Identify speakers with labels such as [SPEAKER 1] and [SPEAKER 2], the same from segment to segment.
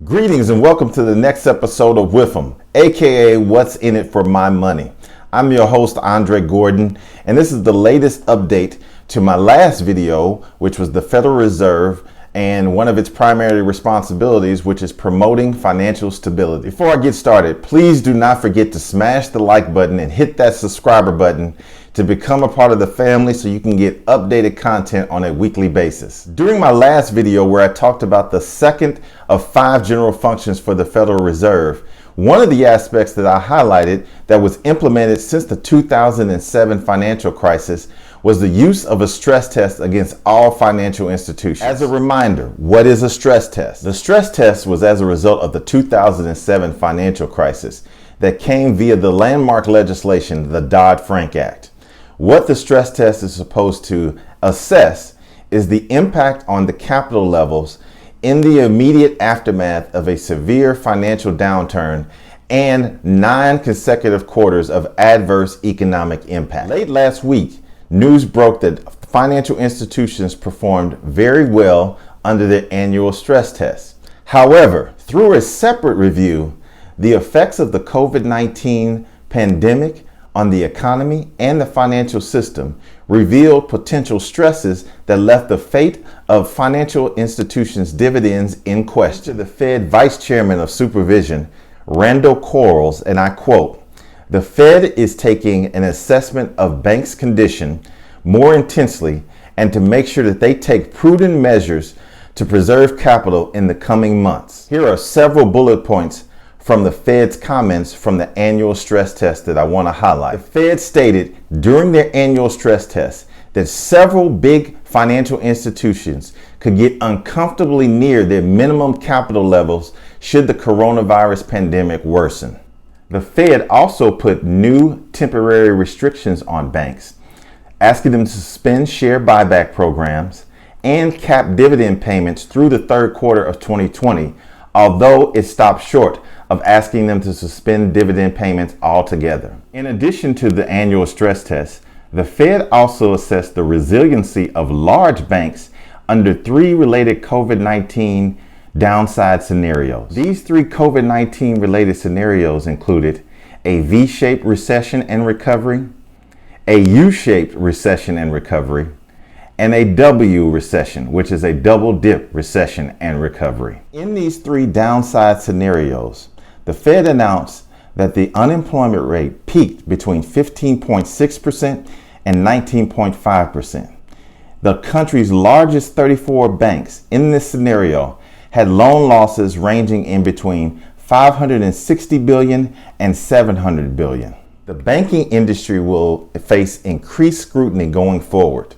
[SPEAKER 1] Greetings and welcome to the next episode of With 'em, aka What's in It for My Money. I'm your host, Andre Gordon, and this is the latest update to my last video, which was the Federal Reserve and one of its primary responsibilities, which is promoting financial stability. Before I get started, please do not forget to smash the like button and hit that subscriber button to become a part of the family so you can get updated content on a weekly basis. During my last video where I talked about the second of 5 general functions for the Federal Reserve, one of the aspects that I highlighted that was implemented since the 2007 financial crisis was the use of a stress test against all financial institutions. As a reminder, what is a stress test? The stress test was as a result of the 2007 financial crisis that came via the landmark legislation, the Dodd-Frank Act. What the stress test is supposed to assess is the impact on the capital levels in the immediate aftermath of a severe financial downturn and 9 consecutive quarters of adverse economic impact. Late last week, news broke that financial institutions performed very well under their annual stress tests. However, through a separate review, the effects of the COVID-19 pandemic on the economy and the financial system revealed potential stresses that left the fate of financial institutions' dividends in question. The Fed Vice Chairman of Supervising, Randall Quarles, and I quote, "The Fed is taking an assessment of banks' condition more intensely and to make sure that they take prudent measures to preserve capital in the coming months." Here are several bullet points from the Fed's comments from the annual stress test that I want to highlight. The Fed stated during their annual stress test that several big financial institutions could get uncomfortably near their minimum capital levels should the coronavirus pandemic worsen. The Fed also put new temporary restrictions on banks, asking them to suspend share buyback programs and cap dividend payments through the third quarter of 2020, although it stopped short of asking them to suspend dividend payments altogether. In addition to the annual stress test, the Fed also assessed the resiliency of large banks under 3 related COVID-19 downside scenarios. These 3 COVID-19 related scenarios included a V-shaped recession and recovery, a U-shaped recession and recovery, and a W recession, which is a double dip recession and recovery. In these 3 downside scenarios, the Fed announced that the unemployment rate peaked between 15.6% and 19.5%. The country's largest 34 banks in this scenario had loan losses ranging in between $560 billion and $700 billion. The banking industry will face increased scrutiny going forward,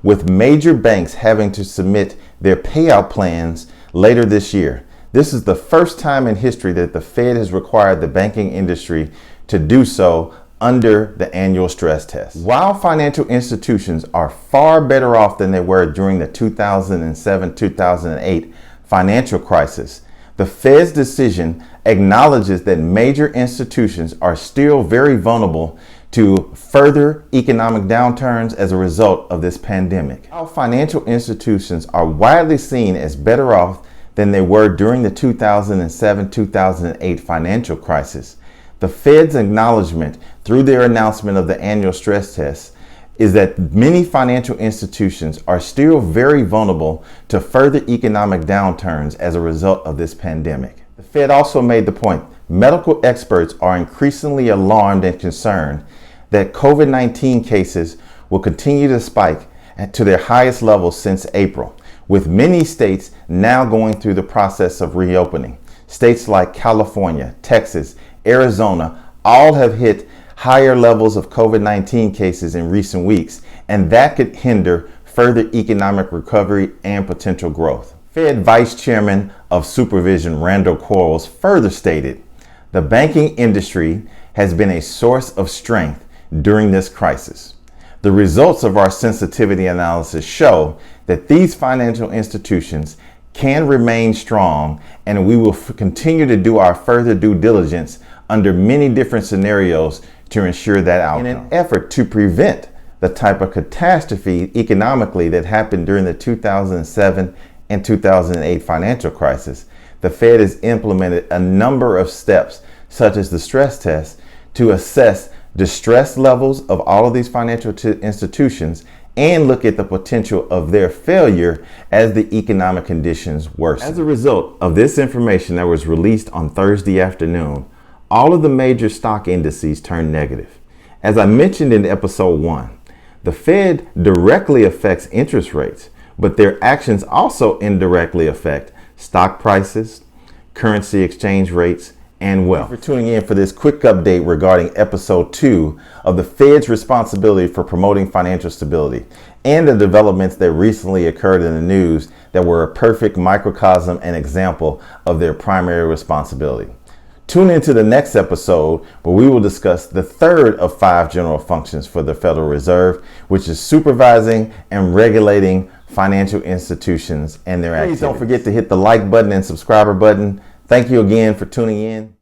[SPEAKER 1] with major banks having to submit their payout plans later this year. This is the first time in history that the Fed has required the banking industry to do so under the annual stress test. While financial institutions are far better off than they were during the 2007-2008 financial crisis, the Fed's decision acknowledges that major institutions are still very vulnerable to further economic downturns as a result of this pandemic. While financial institutions are widely seen as better off than they were during the 2007-2008 financial crisis, the Fed's acknowledgement through their announcement of the annual stress test is that many financial institutions are still very vulnerable to further economic downturns as a result of this pandemic. The Fed also made the point medical experts are increasingly alarmed and concerned that COVID-19 cases will continue to spike to their highest levels since April, with many states now going through the process of reopening. States like California, Texas, Arizona all have hit higher levels of COVID-19 cases in recent weeks, and that could hinder further economic recovery and potential growth. Fed Vice Chairman of Supervising, Randall Quarles, further stated, "The banking industry has been a source of strength during this crisis. The results of our sensitivity analysis show that these financial institutions can remain strong, and we will continue to do our further due diligence under many different scenarios to ensure that outcome." In an effort to prevent the type of catastrophe economically that happened during the 2007 and 2008 financial crisis, the Fed has implemented a number of steps, such as the stress test, to assess distress levels of all of these financial institutions and look at the potential of their failure as the economic conditions worsen. As a result of this information that was released on Thursday afternoon, all of the major stock indices turned negative. As I mentioned in episode 1, the Fed directly affects interest rates, but their actions also indirectly affect stock prices, currency exchange rates, and wealth. Thank you for tuning in for this quick update regarding episode 2 of the Fed's responsibility for promoting financial stability and the developments that recently occurred in the news that were a perfect microcosm and example of their primary responsibility. Tune into the next episode where we will discuss the third of 5 general functions for the Federal Reserve, which is supervising and regulating financial institutions and their activities. Please don't forget to hit the like button and subscriber button. Thank you again for tuning in.